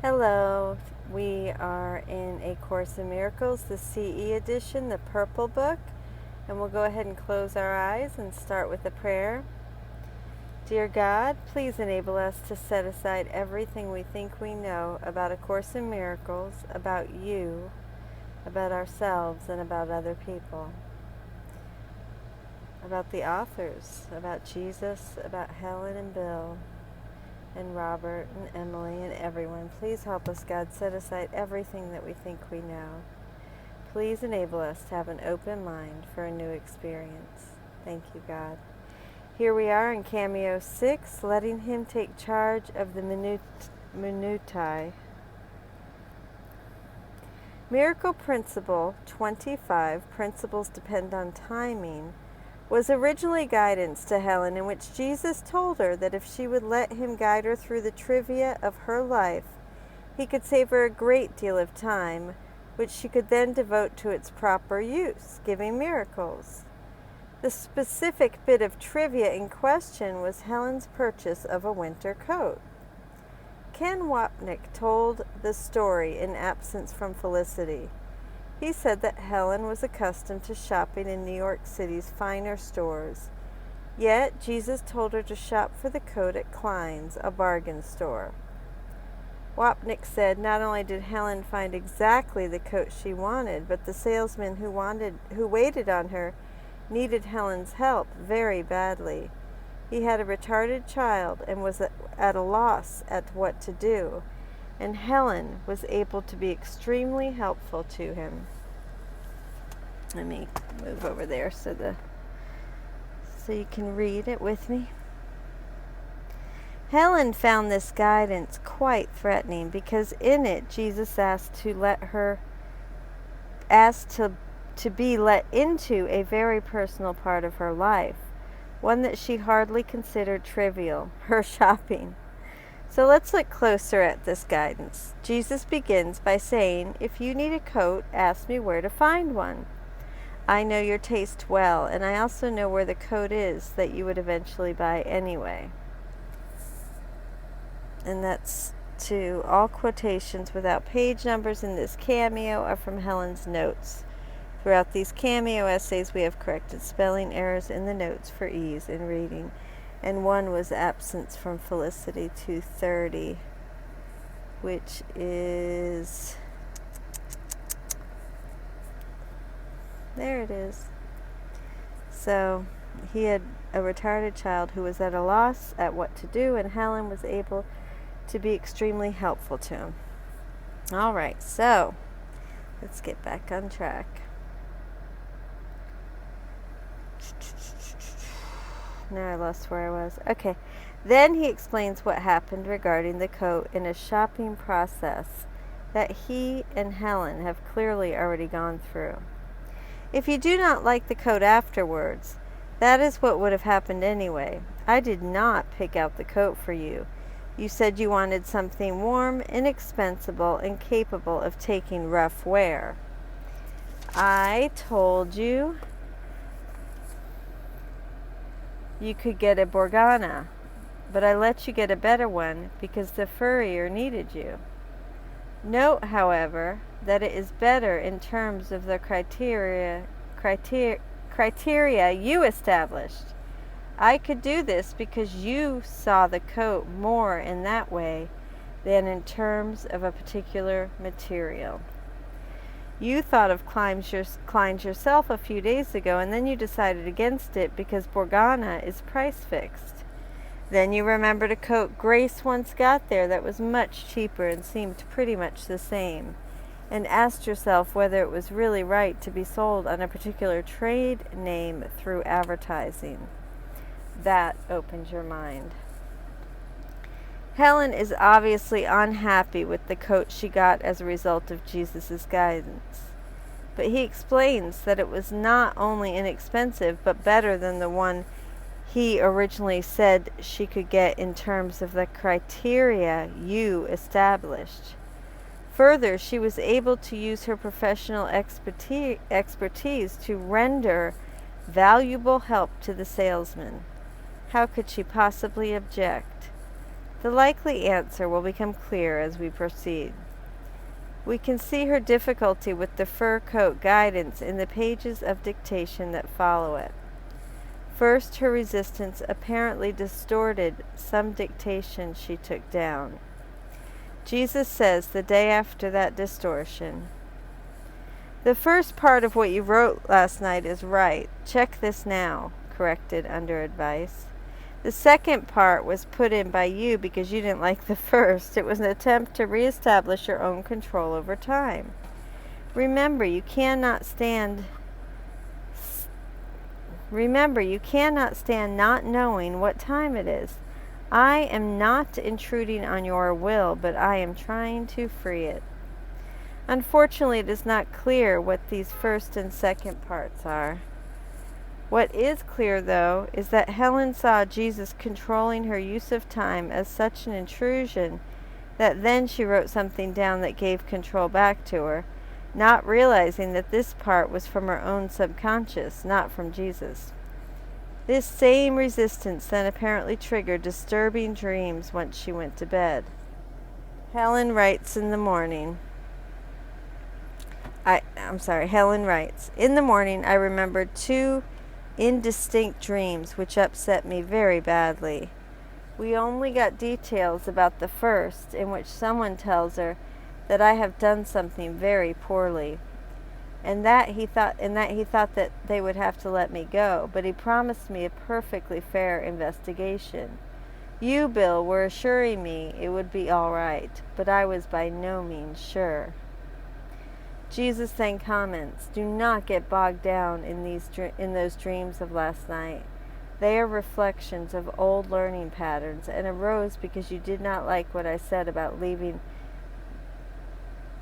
Hello, we are in A Course in Miracles, the CE edition, the purple book, and we'll go ahead and close our eyes and start with a prayer. Dear God, please enable us to set aside everything we think we know about A Course in Miracles, about you, about ourselves, and about other people, about the authors, about Jesus, about Helen and Bill, and Robert and Emily and everyone. Please help us, God, set aside everything that we think we know. Please enable us to have an open mind for a new experience. Thank you, God. Here we are in Cameo 6, letting Him take charge of the Minutiae. Miracle Principle 25, Principles Depend on Timing, was originally guidance to Helen, in which Jesus told her that if she would let Him guide her through the trivia of her life, He could save her a great deal of time, which she could then devote to its proper use, giving miracles. The specific bit of trivia in question was Helen's purchase of a winter coat. Ken Wapnick told the story in Absence from Felicity. He said that Helen was accustomed to shopping in New York City's finer stores. Yet, Jesus told her to shop for the coat at Klein's, a bargain store. Wapnick said not only did Helen find exactly the coat she wanted, but the salesman who waited on her needed Helen's help very badly. He had a retarded child and was at a loss at what to do, and Helen was able to be extremely helpful to him. Let me move over there so you can read it with me. Helen found this guidance quite threatening because in it Jesus asked to be let into a very personal part of her life, one that she hardly considered trivial, her shopping. So let's look closer at this guidance. Jesus begins by saying, "If you need a coat, ask me where to find one. I know your taste well, and I also know where the coat is that you would eventually buy anyway." And that's to all quotations without page numbers in this Cameo are from Helen's notes. Throughout these Cameo essays, we have corrected spelling errors in the notes for ease in reading. And one was Absence from Felicity 230, which is... there it is. So he had a retarded child who was at a loss at what to do, and Helen was able to be extremely helpful to him. All right, so let's get back on track. Now I lost where I was. Okay. Then he explains what happened regarding the coat in a shopping process that he and Helen have clearly already gone through. If you do not like the coat afterwards, that is what would have happened anyway. I did not pick out the coat for you. You said you wanted something warm, inexpensive, and capable of taking rough wear. I told you you could get a Borgana, but I let you get a better one because the furrier needed you. Note, however, that it is better in terms of the criteria you established. I could do this because you saw the coat more in that way than in terms of a particular material. You thought of Klein's yourself a few days ago, and then you decided against it because Borgana is price fixed. Then you remembered a coat Grace once got there that was much cheaper and seemed pretty much the same, and asked yourself whether it was really right to be sold on a particular trade name through advertising. That opened your mind. Helen is obviously unhappy with the coat she got as a result of Jesus' guidance. But he explains that it was not only inexpensive, but better than the one he originally said she could get in terms of the criteria you established. Further, she was able to use her professional expertise to render valuable help to the salesman. How could she possibly object? The likely answer will become clear as we proceed. We can see her difficulty with the fur coat guidance in the pages of dictation that follow it. First, her resistance apparently distorted some dictation she took down. Jesus says the day after that distortion, "The first part of what you wrote last night is right. Check this now," corrected under advice. "The second part was put in by you because you didn't like the first. It was an attempt to reestablish your own control over time. Remember, you cannot stand not knowing what time it is. I am not intruding on your will, but I am trying to free it." Unfortunately, it is not clear what these first and second parts are. What is clear, though, is that Helen saw Jesus controlling her use of time as such an intrusion that then she wrote something down that gave control back to her, not realizing that this part was from her own subconscious, not from Jesus. This same resistance then apparently triggered disturbing dreams once she went to bed. Helen writes, "In the morning, I remembered two indistinct dreams which upset me very badly. We only got details about the first, in which someone tells her that I have done something very poorly, and that he thought that they would have to let me go, but he promised me a perfectly fair investigation. You, Bill, were assuring me it would be all right, but I was by no means sure." Jesus then comments, "Do not get bogged down in those dreams of last night. They are reflections of old learning patterns and arose because you did not like what I said about leaving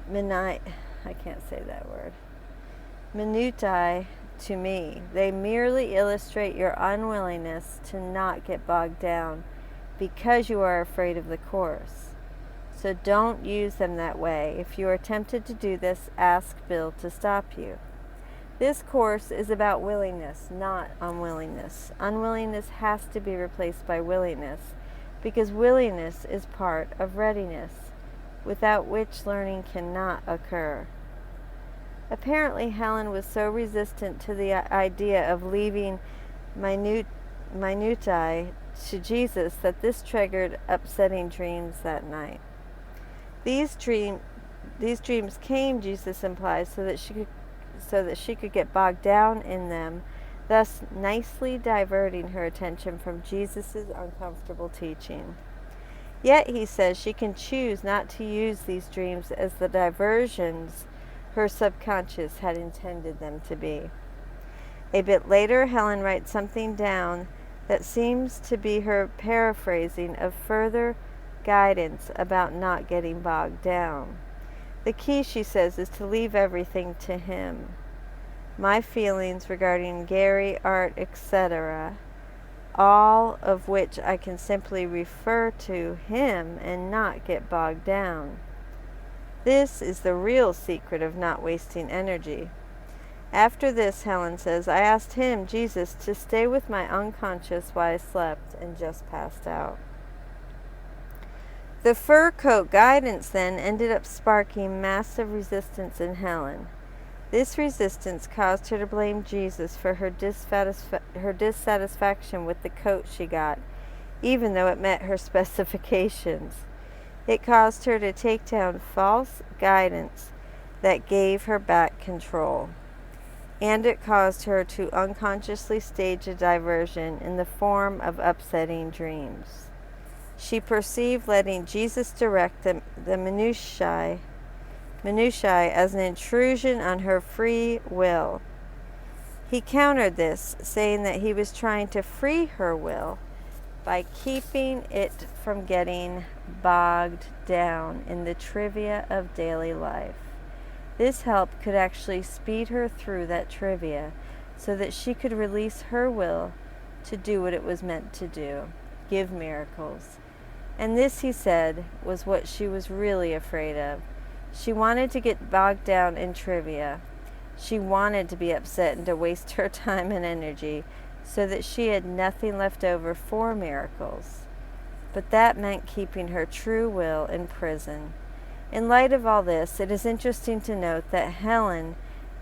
Minutiae to me. They merely illustrate your unwillingness to not get bogged down because you are afraid of the course. So don't use them that way. If you are tempted to do this, ask Bill to stop you. This course is about willingness, not unwillingness. Unwillingness has to be replaced by willingness, because willingness is part of readiness, without which learning cannot occur." Apparently, Helen was so resistant to the idea of leaving Minutiae to Jesus that this triggered upsetting dreams that night. These dreams came, Jesus implies, so that she could get bogged down in them, thus nicely diverting her attention from Jesus' uncomfortable teaching. Yet, he says, she can choose not to use these dreams as the diversions her subconscious had intended them to be. A bit later, Helen writes something down that seems to be her paraphrasing of further guidance about not getting bogged down. The key, she says, is to leave everything to him. My feelings regarding Gary, art, etc., all of which I can simply refer to him and not get bogged down. This is the real secret of not wasting energy. After this, Helen says, I asked him, Jesus, to stay with my unconscious while I slept and just passed out. The fur coat guidance then ended up sparking massive resistance in Helen. This resistance caused her to blame Jesus for her dissatisfaction with the coat she got, even though it met her specifications. It caused her to take down false guidance that gave her back control. And it caused her to unconsciously stage a diversion in the form of upsetting dreams. She perceived letting Jesus direct the minutiae as an intrusion on her free will. He countered this, saying that he was trying to free her will by keeping it from getting bogged down in the trivia of daily life. This help could actually speed her through that trivia so that she could release her will to do what it was meant to do, give miracles. And this, he said, was what she was really afraid of. She wanted to get bogged down in trivia. She wanted to be upset and to waste her time and energy so that she had nothing left over for miracles. but that meant keeping her true will in prison. In light of all this, it is interesting to note that Helen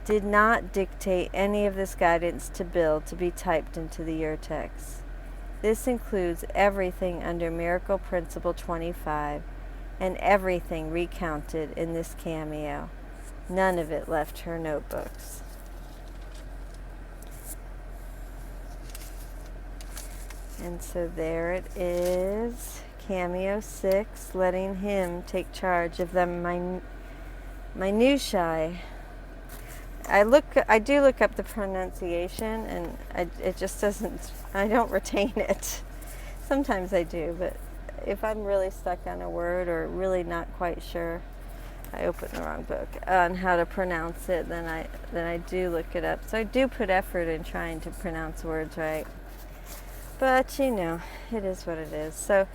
did not dictate any of this guidance to Bill to be typed into the urtext. This includes everything under Miracle Principle 25 and everything recounted in this cameo. None of it left her notebooks. And so there it is, Cameo 6, letting him take charge of the minutiae. I do look up the pronunciation, and it just doesn't, I don't retain it. Sometimes I do, but if I'm really stuck on a word or really not quite sure, I open the wrong book on how to pronounce it, then I do look it up. So I do put effort in trying to pronounce words right. But, it is what it is. So,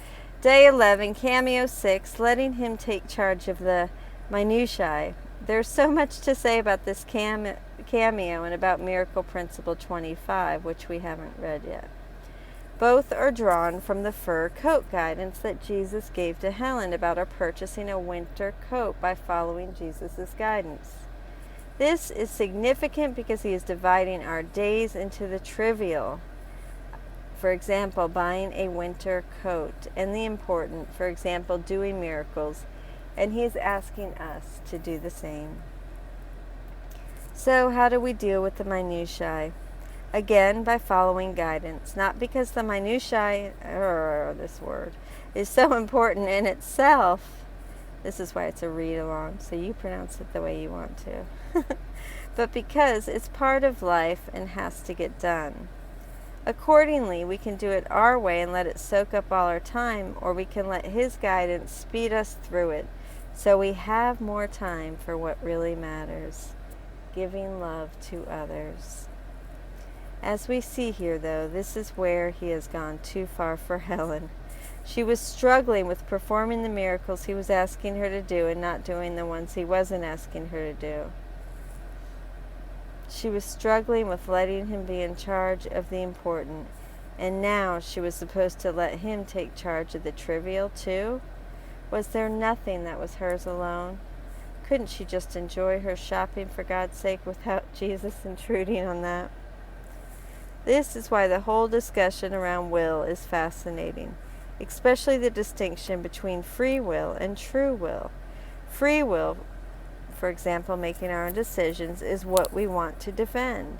day 11, Cameo 6, letting him take charge of the minutiae. There's so much to say about this cameo and about Miracle Principle 25, which we haven't read yet. Both are drawn from the fur coat guidance that Jesus gave to Helen about her purchasing a winter coat by following Jesus' guidance. This is significant because he is dividing our days into the trivial. For example, buying a winter coat, and the important, for example, doing miracles, and he's asking us to do the same. So how do we deal with the minutiae? Again, by following guidance, not because the minutiae, this word, is so important in itself. This is why it's a read-along, so you pronounce it the way you want to. But because it's part of life and has to get done. Accordingly, we can do it our way and let it soak up all our time, or we can let his guidance speed us through it, so we have more time for what really matters, giving love to others. As we see here, though, this is where he has gone too far for Helen. She was struggling with performing the miracles he was asking her to do and not doing the ones he wasn't asking her to do. She was struggling with letting him be in charge of the important, and now she was supposed to let him take charge of the trivial too? Was there nothing that was hers alone? Couldn't she just enjoy her shopping for God's sake without Jesus intruding on that? This is why the whole discussion around will is fascinating, especially the distinction between free will and true will. Free will, for example, making our own decisions, is what we want to defend.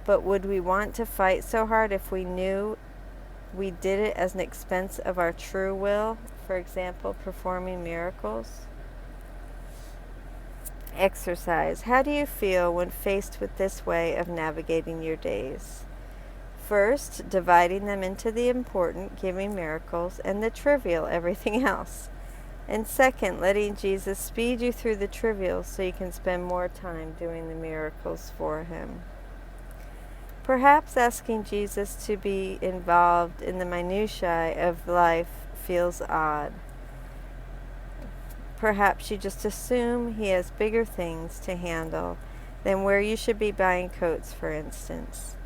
But would we want to fight so hard if we knew we did it as an expense of our true will, for example, performing miracles? Exercise. How do you feel when faced with this way of navigating your days? First, dividing them into the important, giving miracles, and the trivial, everything else. And second, letting Jesus speed you through the trivial so you can spend more time doing the miracles for him. Perhaps asking Jesus to be involved in the minutiae of life feels odd. Perhaps you just assume he has bigger things to handle than where you should be buying coats, for instance.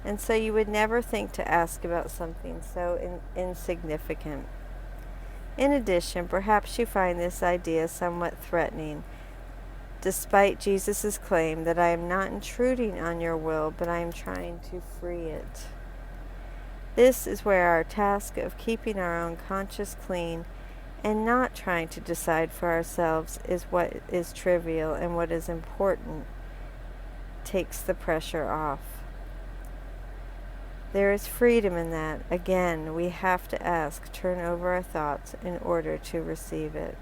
And so you would never think to ask about something so insignificant. In addition, perhaps you find this idea somewhat threatening, despite Jesus' claim that I am not intruding on your will, but I am trying to free it. This is where our task of keeping our own conscience clean and not trying to decide for ourselves is what is trivial and what is important takes the pressure off. There is freedom in that. Again, we have to turn over our thoughts in order to receive it.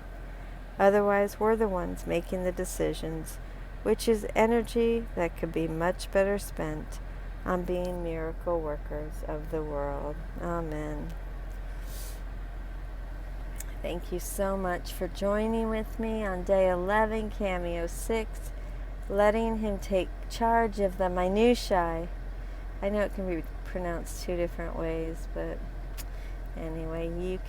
Otherwise, we're the ones making the decisions, which is energy that could be much better spent on being miracle workers of the world. Amen. Thank you so much for joining with me on day 11, Cameo 6, letting him take charge of the minutiae. I know it can be pronounced two different ways, but anyway,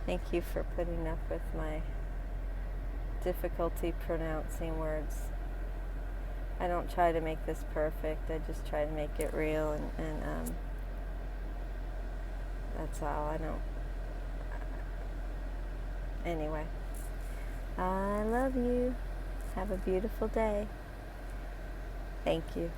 thank you for putting up with my difficulty pronouncing words. I don't try to make this perfect, I just try to make it real, and That's all. I don't. Anyway, I love you. Have a beautiful day. Thank you.